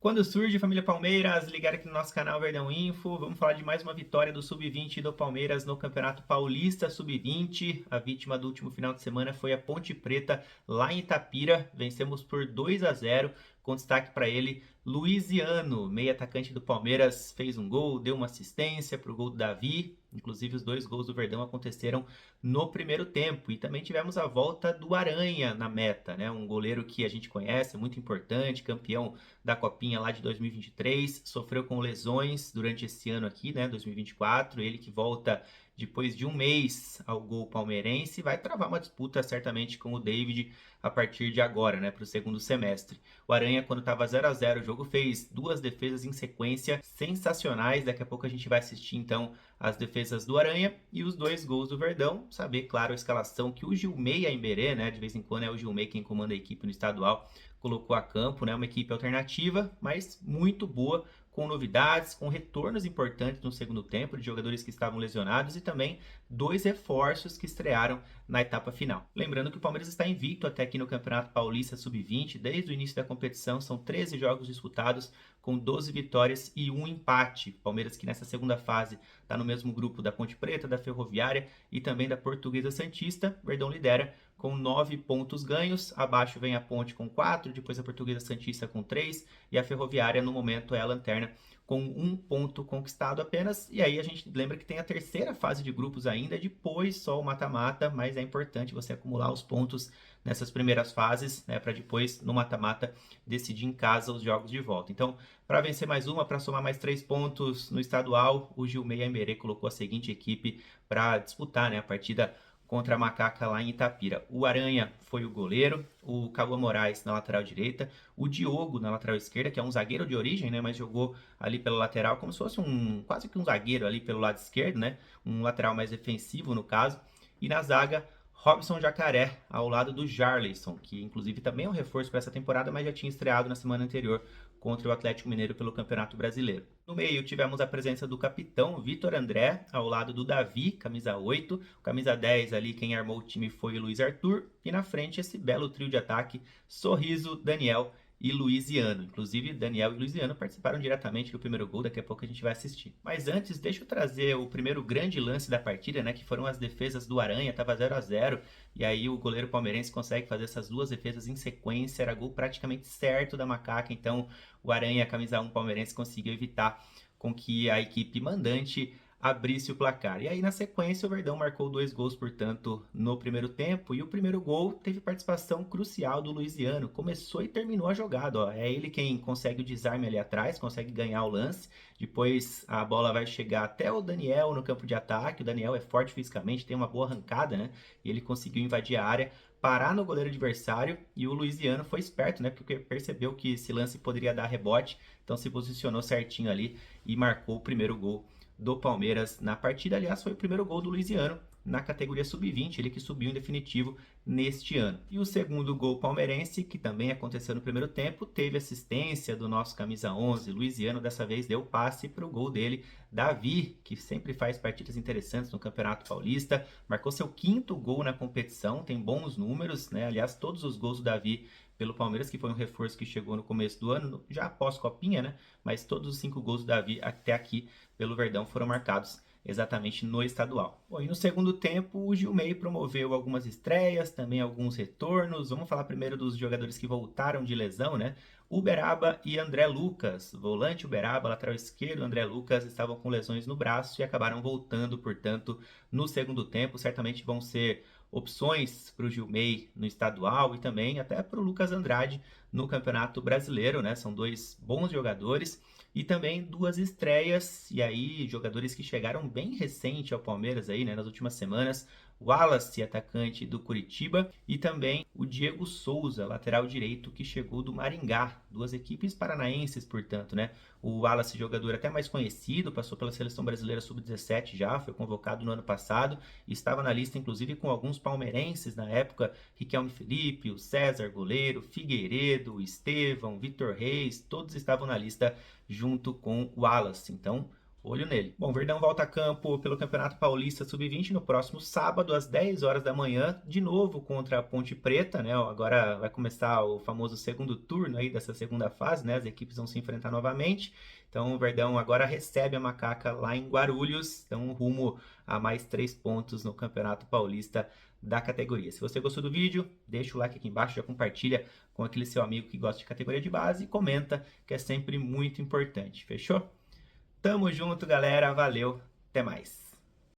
Quando surge, família Palmeiras, ligar aqui no nosso canal Verdão Info. Vamos falar de mais uma vitória do Sub-20 do Palmeiras no Campeonato Paulista Sub-20. A vítima do último final de semana foi a Ponte Preta, lá em Itapira. Vencemos por 2-0, com destaque para ele, Luiziano, meio atacante do Palmeiras, fez um gol, deu uma assistência para o gol do Davi. Inclusive, os dois gols do Verdão aconteceram no primeiro tempo. E também tivemos a volta do Aranha na meta, né? Um goleiro que a gente conhece, muito importante, campeão da Copinha lá de 2023, sofreu com lesões durante esse ano aqui, né, 2024, ele que volta depois de um mês ao gol palmeirense, vai travar uma disputa certamente com o David a partir de agora, né, para o segundo semestre. O Aranha, quando estava 0-0 o jogo, fez duas defesas em sequência sensacionais. Daqui a pouco a gente vai assistir então as defesas do Aranha e os dois gols do Verdão. Saber, claro, a escalação que o Gilmey Aimberê, né, de vez em quando é o Gilmey quem comanda a equipe no estadual, colocou a campo, né? Uma equipe alternativa, mas muito boa, com novidades, com retornos importantes no segundo tempo de jogadores que estavam lesionados e também dois reforços que estrearam na etapa final. Lembrando que o Palmeiras está invicto até aqui no Campeonato Paulista Sub-20, desde o início da competição são 13 jogos disputados, com 12 vitórias e um empate. Palmeiras que nessa segunda fase está no mesmo grupo da Ponte Preta, da Ferroviária e também da Portuguesa Santista. Verdão lidera com 9 pontos ganhos, abaixo vem a Ponte com 4, depois a Portuguesa Santista com 3 e a Ferroviária no momento é a lanterna com 1 ponto conquistado apenas. E aí a gente lembra que tem a terceira fase de grupos ainda, depois só o mata-mata, mas é importante você acumular os pontos nessas primeiras fases, né, para depois no mata-mata decidir em casa os jogos de volta. Então, para vencer mais uma, para somar mais 3 pontos no estadual, o Gilmey Aimberê colocou a seguinte equipe para disputar, né, a partida contra a Macaca lá em Itapira. O Aranha foi o goleiro, o Cauã Moraes na lateral direita, o Diogo na lateral esquerda, que é um zagueiro de origem, né, mas jogou ali pela lateral como se fosse quase que um zagueiro ali pelo lado esquerdo, né, um lateral mais defensivo no caso. E na zaga, Robson Jacaré, ao lado do Jarleyson, que inclusive também é um reforço para essa temporada, mas já tinha estreado na semana anterior contra o Atlético Mineiro pelo Campeonato Brasileiro. No meio tivemos a presença do capitão Vitor André, ao lado do Davi, camisa 8, camisa 10 ali quem armou o time foi o Luiz Arthur, e na frente esse belo trio de ataque, Sorriso, Daniel e Luiziano. Inclusive, Daniel e Luiziano participaram diretamente do primeiro gol, daqui a pouco a gente vai assistir. Mas antes, deixa eu trazer o primeiro grande lance da partida, né, que foram as defesas do Aranha, tava 0-0, e aí o goleiro palmeirense consegue fazer essas duas defesas em sequência, era gol praticamente certo da Macaca, então o Aranha, camisa 1 palmeirense, conseguiu evitar com que a equipe mandante abrisse o placar. E aí, na sequência, o Verdão marcou dois gols, portanto, no primeiro tempo. E o primeiro gol teve participação crucial do Luiziano. Começou e terminou a jogada. Ó. É ele quem consegue o desarme ali atrás, consegue ganhar o lance. Depois a bola vai chegar até o Daniel no campo de ataque. O Daniel é forte fisicamente, tem uma boa arrancada, né? E ele conseguiu invadir a área, parar no goleiro adversário, e o Luiziano foi esperto, né? Porque percebeu que esse lance poderia dar rebote, então se posicionou certinho ali e marcou o primeiro gol do Palmeiras na partida. Aliás, foi o primeiro gol do Luiziano na categoria sub-20, ele que subiu em definitivo neste ano. E o segundo gol palmeirense, que também aconteceu no primeiro tempo, teve assistência do nosso camisa 11, Luiziano, dessa vez deu passe para o gol dele, Davi, que sempre faz partidas interessantes no Campeonato Paulista, marcou seu quinto gol na competição, tem bons números, né? Aliás, todos os gols do Davi pelo Palmeiras, que foi um reforço que chegou no começo do ano, já após Copinha, né? Mas todos os 5 gols do Davi até aqui pelo Verdão foram marcados exatamente no estadual. Bom, e no segundo tempo, o Gilmey promoveu algumas estreias, também alguns retornos. Vamos falar primeiro dos jogadores que voltaram de lesão, né? Uberaba e André Lucas. Volante Uberaba, lateral esquerdo André Lucas estavam com lesões no braço e acabaram voltando, portanto, no segundo tempo. Certamente vão ser opções para o Gilmey no estadual e também até para o Lucas Andrade no Campeonato Brasileiro, né? São dois bons jogadores e também duas estreias, e aí jogadores que chegaram bem recente ao Palmeiras aí, né, nas últimas semanas. O Wallace, atacante do Curitiba, e também o Diego Souza, lateral direito, que chegou do Maringá. Duas equipes paranaenses, portanto, né? O Wallace, jogador até mais conhecido, passou pela Seleção Brasileira Sub-17 já, foi convocado no ano passado, e estava na lista, inclusive, com alguns palmeirenses na época, Riquelme Felipe, o César, goleiro, Figueiredo, o Estevão, Vitor Reis, todos estavam na lista junto com o Wallace. Então, Olho nele. Bom, Verdão volta a campo pelo Campeonato Paulista Sub-20 no próximo sábado, às 10 horas da manhã, de novo contra a Ponte Preta, né? Agora vai começar o famoso segundo turno aí dessa segunda fase, né? As equipes vão se enfrentar novamente. Então o Verdão agora recebe a Macaca lá em Guarulhos, então rumo a mais 3 pontos no Campeonato Paulista da categoria. Se você gostou do vídeo, deixa o like aqui embaixo, já compartilha com aquele seu amigo que gosta de categoria de base e comenta, que é sempre muito importante. Fechou? Tamo junto, galera. Valeu. Até mais.